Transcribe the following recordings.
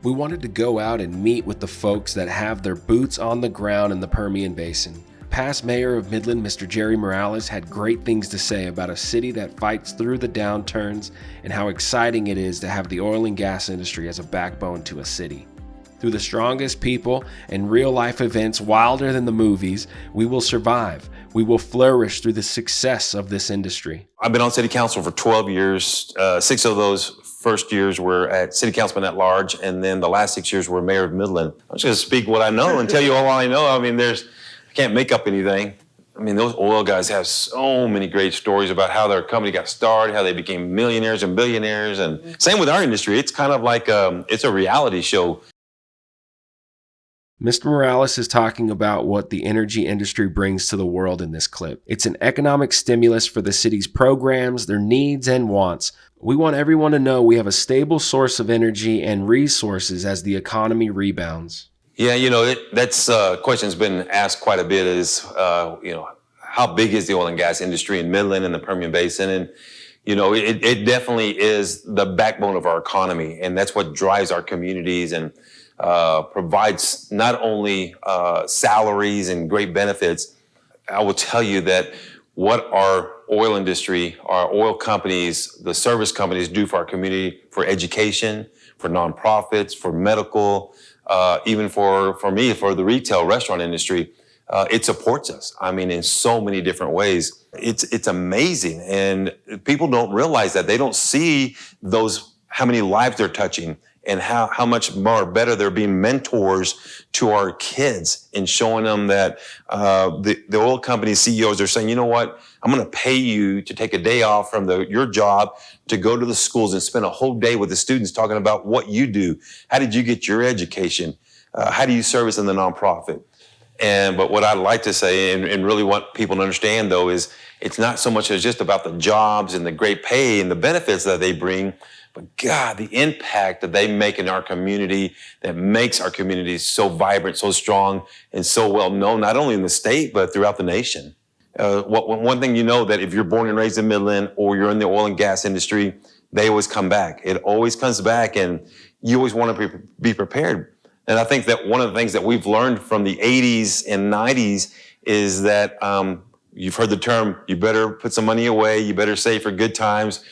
we wanted to go out and meet with the folks that have their boots on the ground in the Permian Basin. Past mayor of Midland, Mr. Jerry Morales, had great things to say about a city that fights through the downturns and how exciting it is to have the oil and gas industry as a backbone to a city. Through the strongest people and real-life events wilder than the movies, we will survive. We will flourish through the success of this industry. I've been on city council for 12 years. 6 of those first years were at city councilman at large, and then the last 6 years were mayor of Midland. I'm just going to speak what I know and tell you all I know. I mean, I can't make up anything. I mean, those oil guys have so many great stories about how their company got started, how they became millionaires and billionaires, and same with our industry. It's kind of like it's a reality show. Mr. Morales is talking about what the energy industry brings to the world in this clip. It's an economic stimulus for the city's programs, their needs and wants. We want everyone to know we have a stable source of energy and resources as the economy rebounds. Yeah, that's question's been asked quite a bit is, how big is the oil and gas industry in Midland and the Permian Basin? And, it definitely is the backbone of our economy, and that's what drives our communities and provides not only salaries and great benefits. I will tell you that what our oil industry, our oil companies, the service companies do for our community, for education, for nonprofits, for medical, even for me, for the retail restaurant industry, it supports us. I mean, in so many different ways. It's amazing. And people don't realize that. They don't see how many lives they're touching and how much more better they're being mentors to our kids and showing them that the oil company CEOs are saying, you know what, I'm going to pay you to take a day off from your job to go to the schools and spend a whole day with the students talking about what you do. How did you get your education? How do you service in the nonprofit? But what I'd like to say and really want people to understand, though, is it's not so much as just about the jobs and the great pay and the benefits that they bring, but God, the impact that they make in our community that makes our community so vibrant, so strong, and so well known, not only in the state, but throughout the nation. One thing that if you're born and raised in Midland or you're in the oil and gas industry, they always come back. It always comes back, and you always want to be prepared. And I think that one of the things that we've learned from the 80s and 90s is that you've heard the term, you better put some money away, you better save for good times.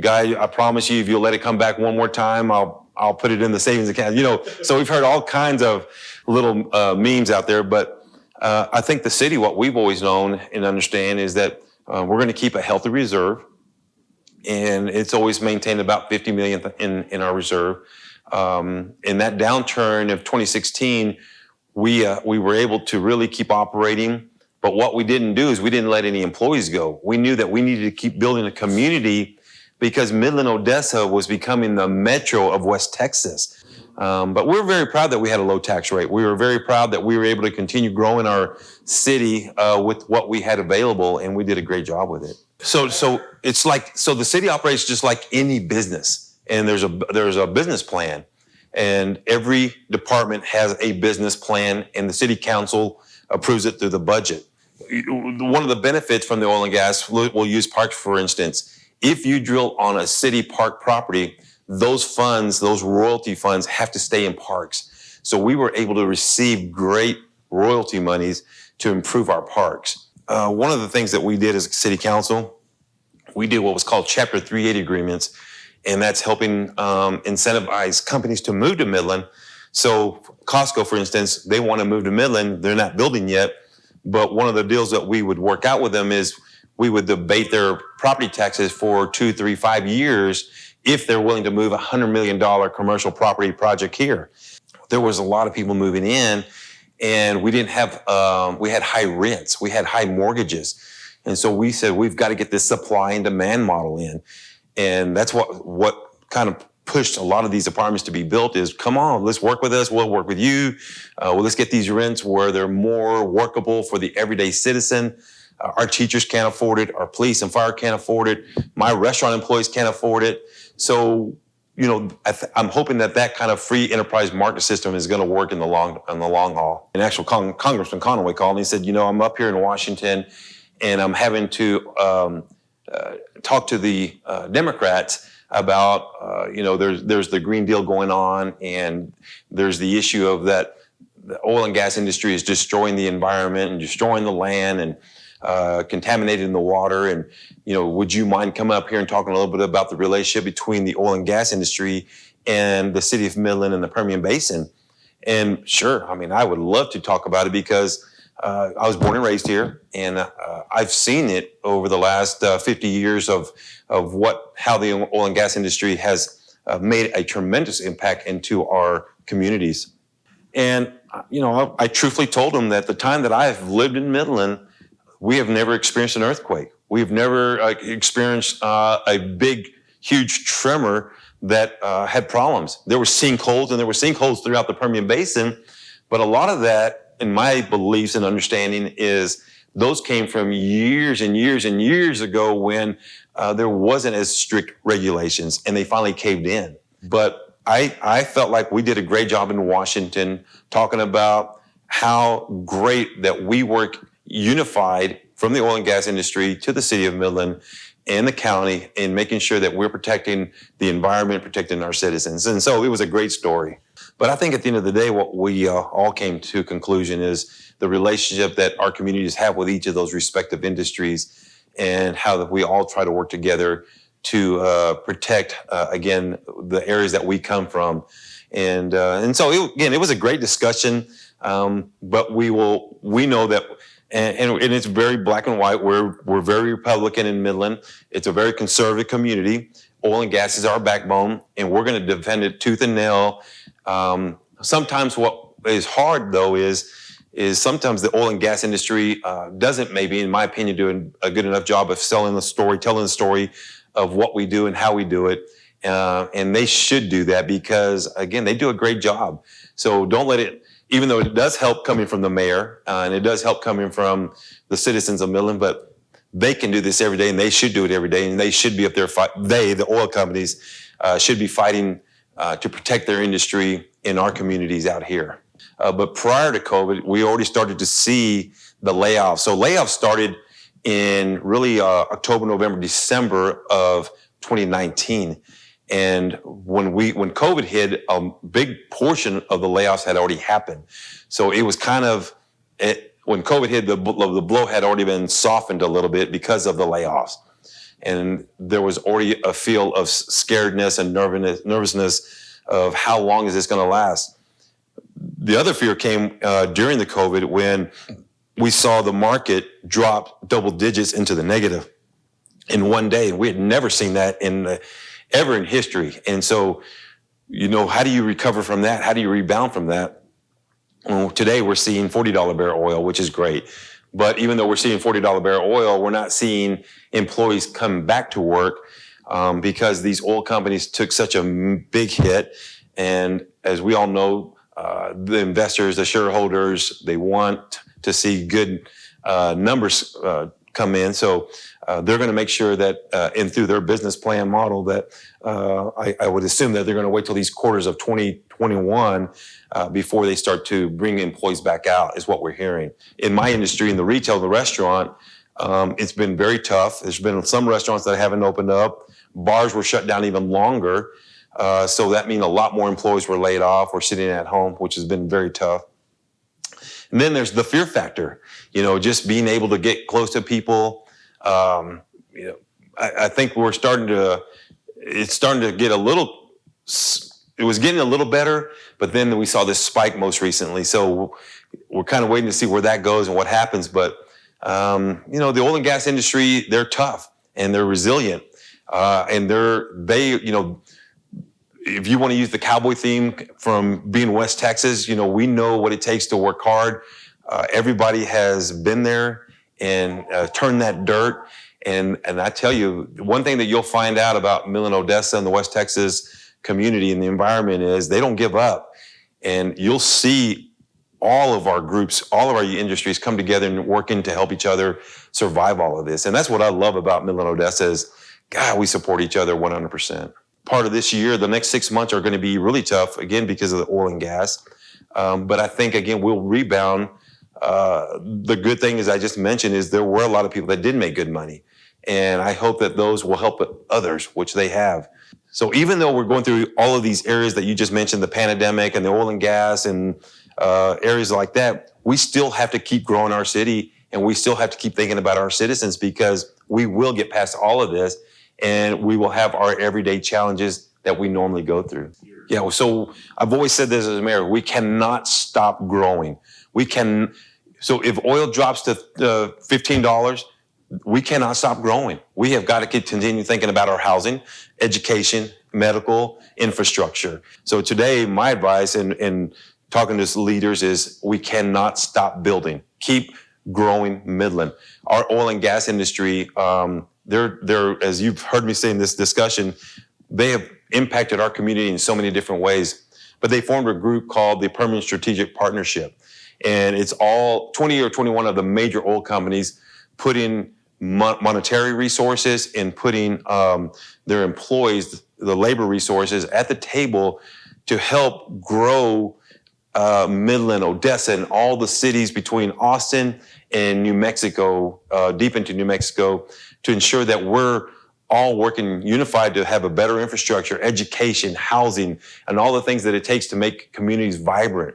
Guy, I promise you, if you'll let it come back one more time, I'll put it in the savings account. So we've heard all kinds of little memes out there. But I think the city, what we've always known and understand is that we're going to keep a healthy reserve, and it's always maintained about $50 million in our reserve. In that downturn of 2016, we were able to really keep operating. But what we didn't do is we didn't let any employees go. We knew that we needed to keep building a community because Midland, Odessa was becoming the metro of West Texas. But we're very proud that we had a low tax rate. We were very proud that we were able to continue growing our city with what we had available, and we did a great job with it. So the city operates just like any business, and there's a business plan, and every department has a business plan, and the city council approves it through the budget. One of the benefits from the oil and gas, we'll use parks for instance. If you drill on a city park property, those funds, those royalty funds have to stay in parks. So we were able to receive great royalty monies to improve our parks. One of the things that we did as a city council, we did what was called Chapter 380 agreements, and that's helping incentivize companies to move to Midland. So Costco, for instance, they want to move to Midland. They're not building yet, but one of the deals that we would work out with them is we would debate their property taxes for 2, 3, 5 years if they're willing to move a $100 million commercial property project here. There was a lot of people moving in, and we didn't have, we had high rents, we had high mortgages. And so we said, we've got to get this supply and demand model in. And that's what kind of pushed a lot of these apartments to be built is, come on, let's work with us, we'll work with you. Let's get these rents where they're more workable for the everyday citizen. Our teachers can't afford it. Our police and fire can't afford it. My restaurant employees can't afford it. So, I'm hoping that kind of free enterprise market system is going to work in the long haul. And actual Congressman Conaway called and he said, I'm up here in Washington and I'm having to talk to the Democrats about, there's the Green Deal going on, and there's the issue of that the oil and gas industry is destroying the environment and destroying the land and contaminating the water. And, would you mind coming up here and talking a little bit about the relationship between the oil and gas industry and the city of Midland and the Permian Basin? And sure, I would love to talk about it because I was born and raised here, and I've seen it over the last 50 years of how the oil and gas industry has made a tremendous impact into our communities. And, I truthfully told them that the time that I've lived in Midland, we have never experienced an earthquake. We've never experienced a big, huge tremor that had problems. There were sinkholes, and there were sinkholes throughout the Permian Basin. But a lot of that, in my beliefs and understanding, is those came from years and years and years ago when there wasn't as strict regulations, and they finally caved in. But I felt like we did a great job in Washington talking about how great that we work unified from the oil and gas industry to the city of Midland and the county in making sure that we're protecting the environment, protecting our citizens. And so it was a great story. But I think at the end of the day, what we all came to a conclusion is the relationship that our communities have with each of those respective industries, and how that we all try to work together to protect, again, the areas that we come from. And so, it was a great discussion, but we know that, and it's very black and white. We're very Republican in Midland. It's a very conservative community. Oil and gas is our backbone, and we're going to defend it tooth and nail. Sometimes what is hard, though, is sometimes the oil and gas industry doesn't, maybe, in my opinion, do a good enough job of telling the story of what we do and how we do it. And they should do that because, again, they do a great job. So don't let it, even though it does help coming from the mayor and it does help coming from the citizens of Midland, but they can do this every day, and they should do it every day, and they should be up there, the oil companies, should be fighting to protect their industry in our communities out here. But prior to COVID, we already started to see the layoffs. So layoffs started in really October, November, December of 2019. And when COVID hit, a big portion of the layoffs had already happened. So it was when COVID hit, the blow had already been softened a little bit because of the layoffs. And there was already a feel of scaredness and nervousness of how long is this going to last. The other fear came during the COVID when we saw the market drop double digits into the negative in one day. We had never seen that ever in history. And so, how do you recover from that? How do you rebound from that? Well, today we're seeing $40 barrel oil, which is great. But even though we're seeing $40 barrel oil, we're not seeing employees come back to work because these oil companies took such a big hit. And as we all know, the investors, the shareholders, they want to see good numbers come in. So they're going to make sure that, and through their business plan model, that I would assume that they're going to wait till these quarters of 2021 before they start to bring employees back out, is what we're hearing. In my industry, in the retail, the restaurant, it's been very tough. There's been some restaurants that haven't opened up. Bars were shut down even longer. So that means a lot more employees were laid off or sitting at home, which has been very tough. And then there's the fear factor, just being able to get close to people. I think it's starting to get it was getting a little better, but then we saw this spike most recently. So we're kind of waiting to see where that goes and what happens. But, the oil and gas industry, they're tough and they're resilient. And if you want to use the cowboy theme from being West Texas, we know what it takes to work hard. Everybody has been there and turned that dirt. And I tell you, one thing that you'll find out about Midland, Odessa, and the West Texas community and the environment is they don't give up. And you'll see all of our groups, all of our industries come together and working to help each other survive all of this. And that's what I love about Midland, Odessa is, God, we support each other 100%. Part of this year, the next 6 months are going to be really tough, again, because of the oil and gas. But I think, again, we'll rebound. The good thing, as I just mentioned, is there were a lot of people that did make good money. And I hope that those will help others, which they have. So even though we're going through all of these areas that you just mentioned, the pandemic and the oil and gas and areas like that, we still have to keep growing our city, and we still have to keep thinking about our citizens, because we will get past all of this and we will have our everyday challenges that we normally go through. Yeah, so I've always said this as a mayor, we cannot stop growing. So if oil drops to $15, we cannot stop growing. We have got to continue thinking about our housing, education, medical, infrastructure. So today, my advice in talking to leaders is we cannot stop building. Keep growing Midland. Our oil and gas industry, they're, as you've heard me say in this discussion, they have impacted our community in so many different ways. But they formed a group called the Permian Strategic Partnership. And it's all 20 or 21 of the major oil companies put in monetary resources and putting their employees, the labor resources at the table to help grow Midland, Odessa, and all the cities between Austin and New Mexico, deep into New Mexico, to ensure that we're all working unified to have a better infrastructure, education, housing, and all the things that it takes to make communities vibrant.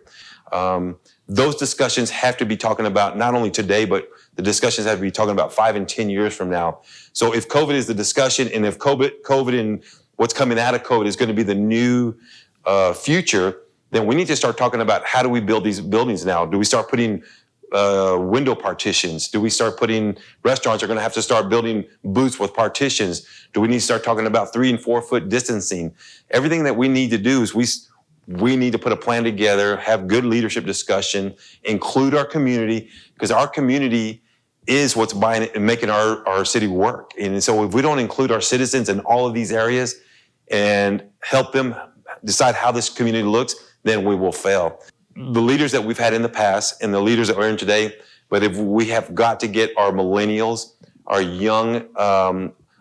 Those discussions have to be talking about not only today, but the discussions have to be talking about 5 and 10 years from now. So if COVID is the discussion, and if COVID and what's coming out of COVID is going to be the new future, then we need to start talking about how do we build these buildings now? Do we start putting window partitions? Do we start putting, restaurants are going to have to start building booths with partitions? Do we need to start talking about 3 and 4 foot distancing? Everything that we need to do is we need to put a plan together, have good leadership discussion, include our community, because our community is what's buying it and making our city work. And so if we don't include our citizens in all of these areas and help them decide how this community looks, then we will fail. The leaders that we've had in the past and the leaders that we're in today, but if we have got to get our millennials, our young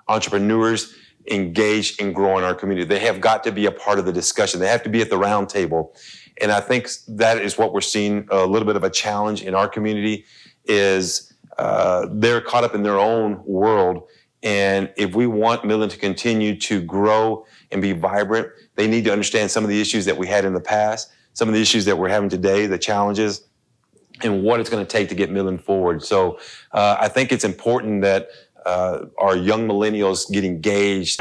entrepreneurs engaged in growing our community. They have got to be a part of the discussion. They have to be at the round table. And I think that is what we're seeing, a little bit of a challenge in our community is they're caught up in their own world. And if we want Midland to continue to grow and be vibrant, they need to understand some of the issues that we had in the past, some of the issues that we're having today, the challenges, and what it's going to take to get Midland forward. So I think it's important that our young millennials get engaged.